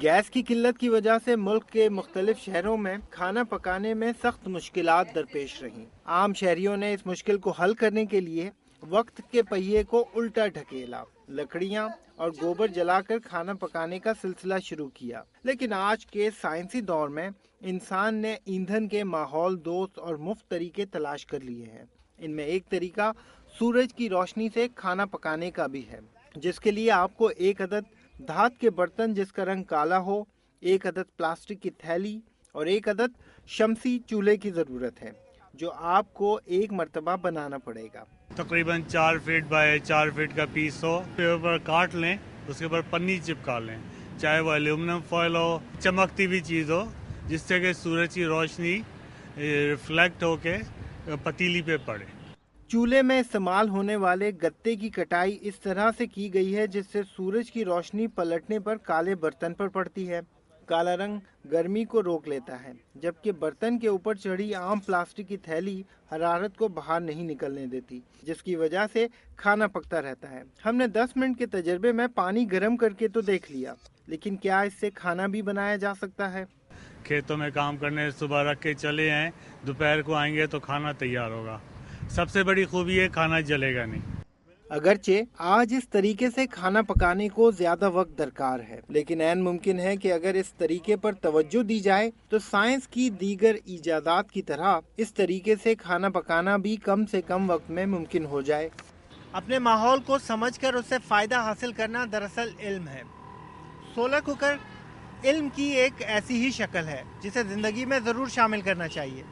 Gas کی قلت کی وجہ سے ملک کے مختلف شہروں میں کھانا پکانے میں سخت مشکلات درپیش رہیں۔ عام شہریوں نے اس مشکل کو حل کرنے کے لیے وقت کے پہیے کو الٹا ڈھکیلا، لکڑیاں اور گوبر جلا کر کھانا پکانے کا سلسلہ شروع کیا۔ لیکن آج کے سائنسی دور میں انسان نے ایندھن کے ماحول دوست اور مفت طریقے تلاش کر لیے ہیں۔ ان میں ایک طریقہ سورج کی روشنی سے کھانا پکانے کا بھی ہے، جس کے لیے آپ کو ایک عدد دھات کے برتن جس کا رنگ کالا ہو، ایک عدد پلاسٹک کی تھیلی اور ایک عدد شمسی چولہے کی ضرورت ہے، جو آپ کو ایک مرتبہ بنانا پڑے گا۔ تقریباً 4 فٹ بائی 4 فٹ کا پیس ہو، پیپر پر کاٹ لیں، اس کے اوپر پنی چپکا لیں، چاہے وہ ایلومینم فوائل ہو، چمکتی ہوئی چیز ہو، جس سے کہ سورج کی روشنی ریفلیکٹ ہو کے پتیلی پہ پڑے۔ چولہے میں استعمال ہونے والے گتے کی کٹائی اس طرح سے کی گئی ہے جس سے سورج کی روشنی پلٹنے پر کالے برتن پر پڑتی ہے۔ کالا رنگ گرمی کو روک لیتا ہے، جبکہ برتن کے اوپر چڑھی عام پلاسٹک کی تھیلی حرارت کو باہر نہیں نکلنے دیتی، جس کی وجہ سے کھانا پکتا رہتا ہے۔ ہم نے 10 منٹ کے تجربے میں پانی گرم کر کے تو دیکھ لیا، لیکن کیا اس سے کھانا بھی بنایا جا سکتا ہے؟ کھیتوں میں کام کرنے صبح رکھ کے چلے ہیں، دوپہر کو آئیں گے تو کھانا تیار ہوگا۔ سب سے بڑی خوبی ہے کھانا جلے گا نہیں۔ اگرچہ آج اس طریقے سے کھانا پکانے کو زیادہ وقت درکار ہے، لیکن عین ممکن ہے کہ اگر اس طریقے پر توجہ دی جائے تو سائنس کی دیگر ایجادات کی طرح اس طریقے سے کھانا پکانا بھی کم سے کم وقت میں ممکن ہو جائے۔ اپنے ماحول کو سمجھ کر اس سے فائدہ حاصل کرنا دراصل علم ہے۔ سولر کوکر علم کی ایک ایسی ہی شکل ہے جسے زندگی میں ضرور شامل کرنا چاہیے۔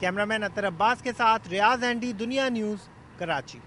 کیمرہ مین اطہر عباس کے ساتھ ریاض اینڈی، دنیا نیوز، کراچی۔